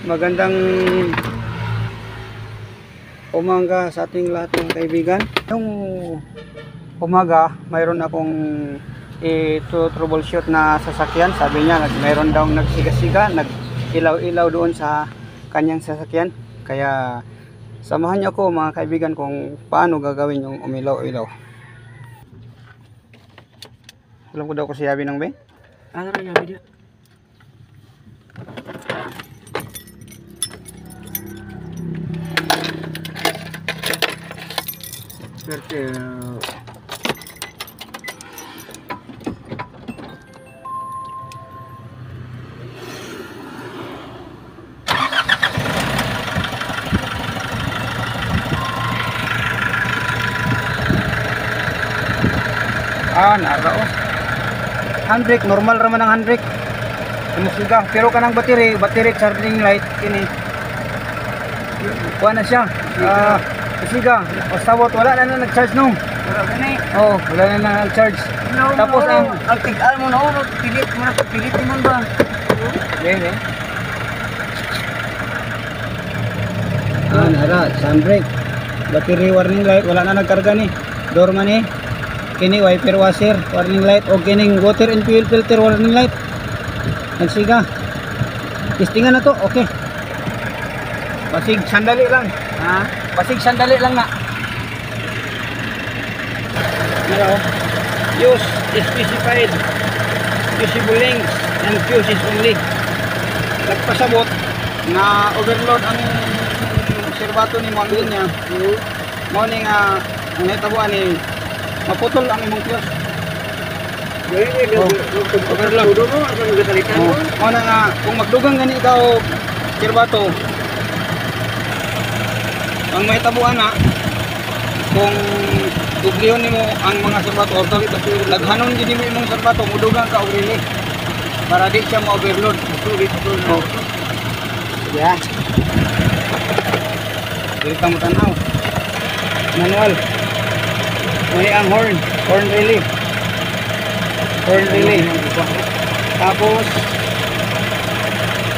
Magandang umaga sa ating lahat ng kaibigan. Yung umaga, mayroon akong troubleshoot na sasakyan. Sabi niya, mayroon daw nagsiga-siga, nag-ilaw-ilaw doon sa kanyang sasakyan. Kaya samahan niyo ako mga kaibigan kung paano gagawin yung umilaw-ilaw. Alam ko daw ko siyabi ng be? Ano rin yabi dia? Swerte. Narao. Handbrake, normal raman ang handbrake. Umusiga, pero kanang battery charging light ini. Kuha na siya. Usiga, pasawat wala na nag-charge no. Wala gani. Oh, wala na nag-charge. Tapos ang tig-al mo na ulo, pilit mo na pilit mo ba? Dene. Nara, handbrake. Battery warning light wala na nagkarga ni. Door man ni. Kini wiper washer warning light o kining water and fuel filter warning light. Nagsiga. Testingan na to, okay. Pasig sandali lang. Pasig sandali lang na. Hello. Use specified fusible lengths and fuses only. Nagpasabot na overload ang serbato ni Mangin niya. Morning nahitabuan ni maputol ang imong fuse. Overload. Ano nga, kung magdugang gani ikaw serbato, ang mahitabuan na kung dublihon nimo ang mga serbato or daghanon gid mo imong serbato, mudugang ka og rili para di siya ma-overload. Yeah. Dili ka mo tanaw. Manual. Muli ang horn relay. Horn relay. Tapos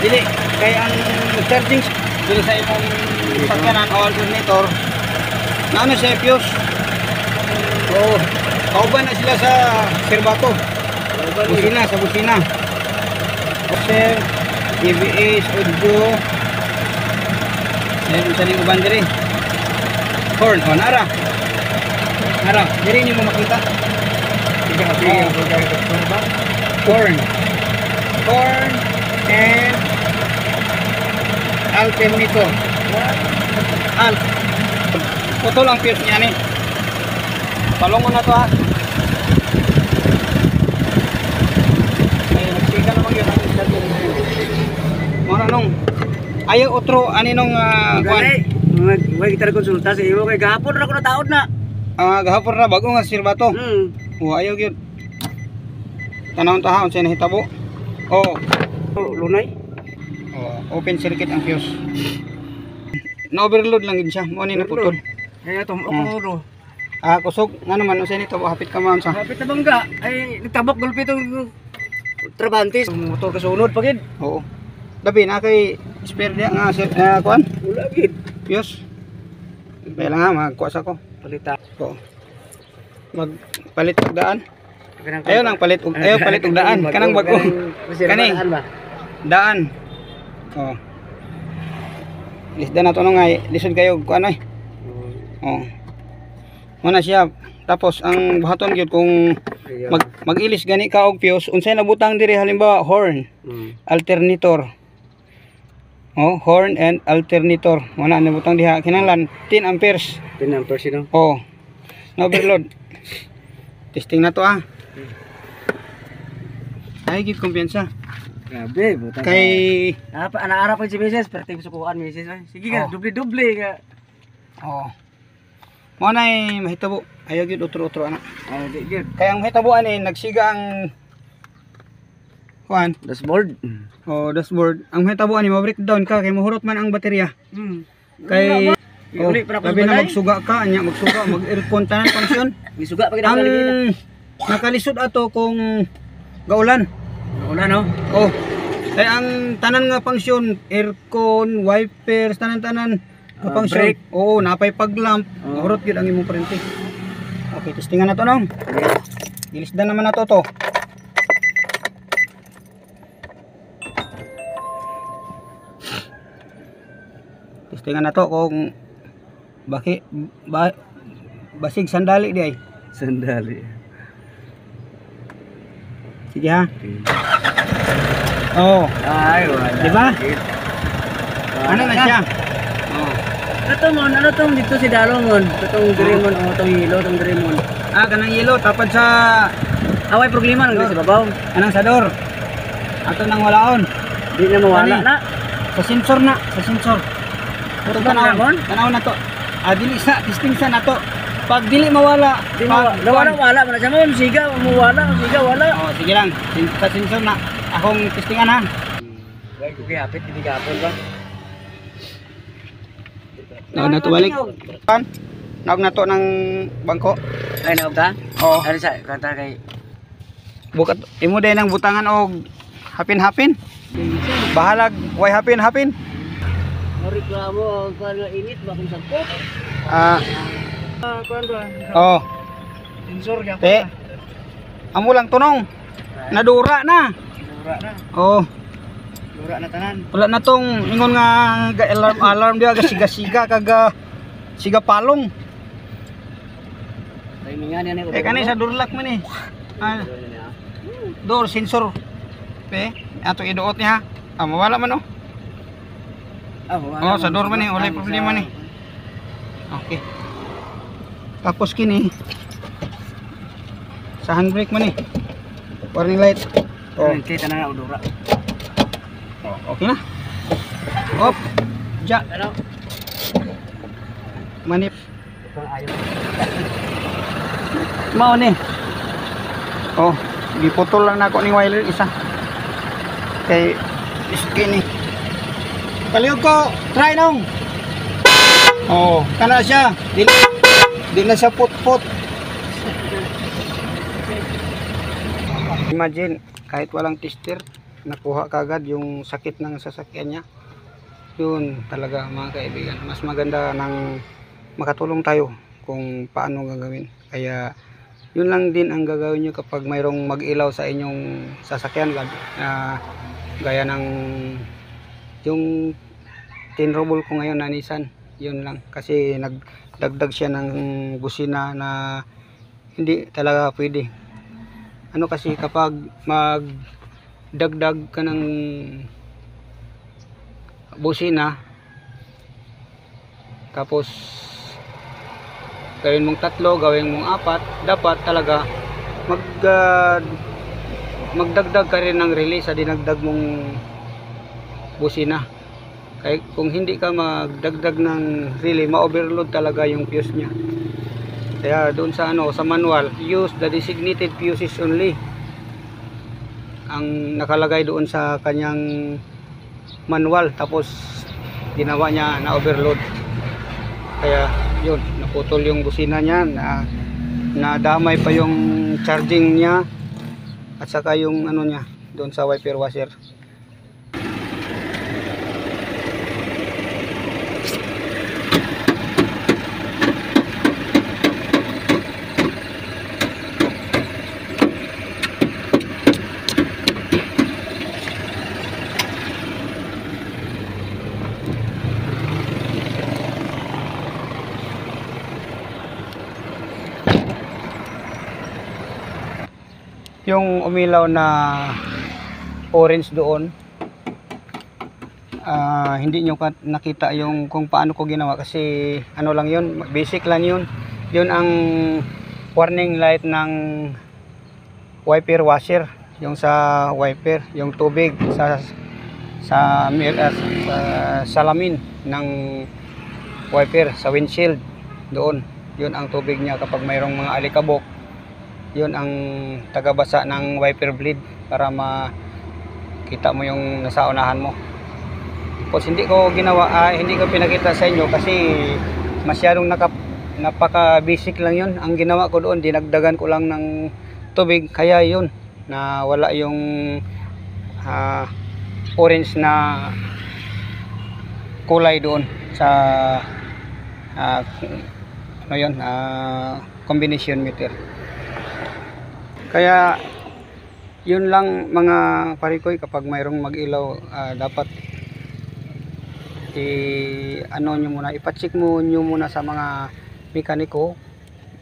dili kay ang charging dili sa imong sakyanan o alternator na ano siya fuse. Oh, kauban na sila sa serbato. Busina sa busina. Offer, ABS, audio. Yan sa ning uban diri. Horn, nara. Nara, diri ni mo makita. Horn and alternator. Putol ang fuse niya ni. Palungon na to ha. Ay, nagsiga naman yun ang isagin. Mga nung ayaw otro aninong kuwan. Wag kita konsulta sa iyo kay gahapon ra ko na taod na. Gahapon ra bago nga sirbato. Ayaw gyud. Tanawon ta ha unsa nahitabo. Lunay. Open circuit ang fuse. Na-overload lang gid siya. Mo ni naputol. Kaya tumok Kusog nga naman unsa nito hapit ka man sa. Hapit na bangga ay nagtabok gulpi tong Trabantis motor kasunod pa gid. Oo. Labi na kay spare dia nga kuan. Wala gid. Fuse. Kaya lang nga magkuha sa ko. Palita. Oo. Magpalit og daan. Ayaw nang palit og daan. Kanang bago. Kani. Daan. Oh. Lisda na to nga lisod kayo kuan ay. Oh. Muna siya. Tapos ang buhaton gyud kung mag-ilis gani ka og fuse, unsay nabutang diri halimbawa horn, alternator. Horn and alternator. Muna nabutang diha kinahanglan 10 amperes. 10 amperes no. Na overload. Testing na to Ay gid kumpiyansa. Grabe, butang. Kay ana-ara pa si Mrs. perti sukuan Mrs. Sige ka, doble-doble ka. Mo nay mahitabo. Ayaw gyud utro-utro ana. Di gyud. Kaya ang mahitabuan nagsiga ang kuan, Dashboard. Dashboard. Ang mahitabuan ni ma-breakdown ka kay mahurot man ang baterya. Kay labi na magsuga ka, mag-earphone tanan function. Gisuga pa Ang nakalisod ato kung gaulan. Gaulan no? Kaya ang tanan nga function, aircon, wipers, tanan-tanan nga function. Brake. Oo, napay paglamp. Urot gyud ang imong kurente. Okay, testingan na to nong. Gilisdan naman na to. Testingan na to kung basig sandali di ay. Sandali. Sige ha. Oh, Ay, wala. di ba? Ano na siya? Oh. Ano tong dito si Dalomon? Itong Doraemon o itong hilo, itong Doraemon. Ah, kanang yelo tapad sa Away problema nang sa babaw. anang sador. Ato nang walaon. Di na mawala Kani? na. Sa sensor na, sa sensor. Puro Ito na, Mon? tanaw na to. Ah, dili sa testing sa na to. Pag dili mawala, Di mawala, wala man siya mo, siga, mawala, wala. Oh, sige lang. Sa sensor na. Akong testingan ha. Okay, hapit hindi gapon ba? Naog na to balik. Naog na to ng bangko. Ay, naog ka? Oo. Ano sa kanta kay Bukat imo din ang butangan og hapin-hapin. Bahalag way hapin-hapin. Reklamo kuan nga init ba kung sagpot? Ah, Kuan ba? oh. Sensor gyapon. Te. Amo lang tunong. Nadura na. Dura na. Oh. Dura na tanan. Wala na tong ingon nga alarm dia ga siga-siga kaga siga palong. Timingan yan Eh kani sa durlak man eh. Ah, door sensor. Pe, ato iduot niya. Ah, mawala man oh. Oh, sa door man eh, wala problema ni. Okay. Tapos kini sa handbrake man eh. Warning light. Oh, kita na na dura. Oh, okay na. Op. Ja. Ano? Manip. Ito ayaw. Mao ni. Oh, giputol lang nako ni wire isa. Kay skinny. Palihog ko, try nong. Oh, kana siya. Di na siya put-put. Imagine, kahit walang tester, nakuha kagad yung sakit ng sasakyan niya. Yun talaga mga kaibigan. Mas maganda nang makatulong tayo kung paano gagawin. Kaya yun lang din ang gagawin nyo kapag mayroong mag-ilaw sa inyong sasakyan. Gaya ng yung tinrobol ko ngayon na Nissan. Yun lang. Kasi nagdagdag siya ng busina na hindi talaga pwede. Ano kasi kapag magdagdag ka ng busina tapos gawin mong 3, gawin mong 4, dapat talaga magdagdag ka rin ng relay sa dinagdag mong busina. Kaya kung hindi ka magdagdag ng relay, ma-overload talaga yung fuse niya. Kaya doon sa sa manual, use the designated fuses only. Ang nakalagay doon sa kanyang manual, tapos ginawa niya na overload. Kaya yun, naputol yung busina niya, nadamay pa yung charging niya at saka yung niya doon sa wiper washer. Yung umilaw na orange doon, hindi nyo nakita yung kung paano ko ginawa kasi lang yun, basic lang yun. Yun ang warning light ng wiper washer, yung sa wiper, yung tubig sa salamin ng wiper, sa windshield doon. Yun ang tubig niya kapag mayroong mga alikabok. Yun ang tagabasa ng wiper blade para makita mo yung nasa unahan mo. Tapos hindi ko ginawa, hindi ko pinakita sa inyo kasi masyadong napaka basic lang yun. Ang ginawa ko doon, dinagdagan ko lang ng tubig, kaya yun na wala yung orange na kulay doon sa ano yun, combination meter. Kaya yun lang mga parikoy, kapag mayroong mag-ilaw, dapat ano nyo muna, ipacheck mo nyo muna sa mga mekaniko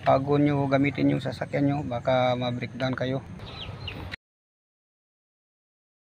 bago nyo gamitin yung sasakyan nyo, baka ma-breakdown kayo.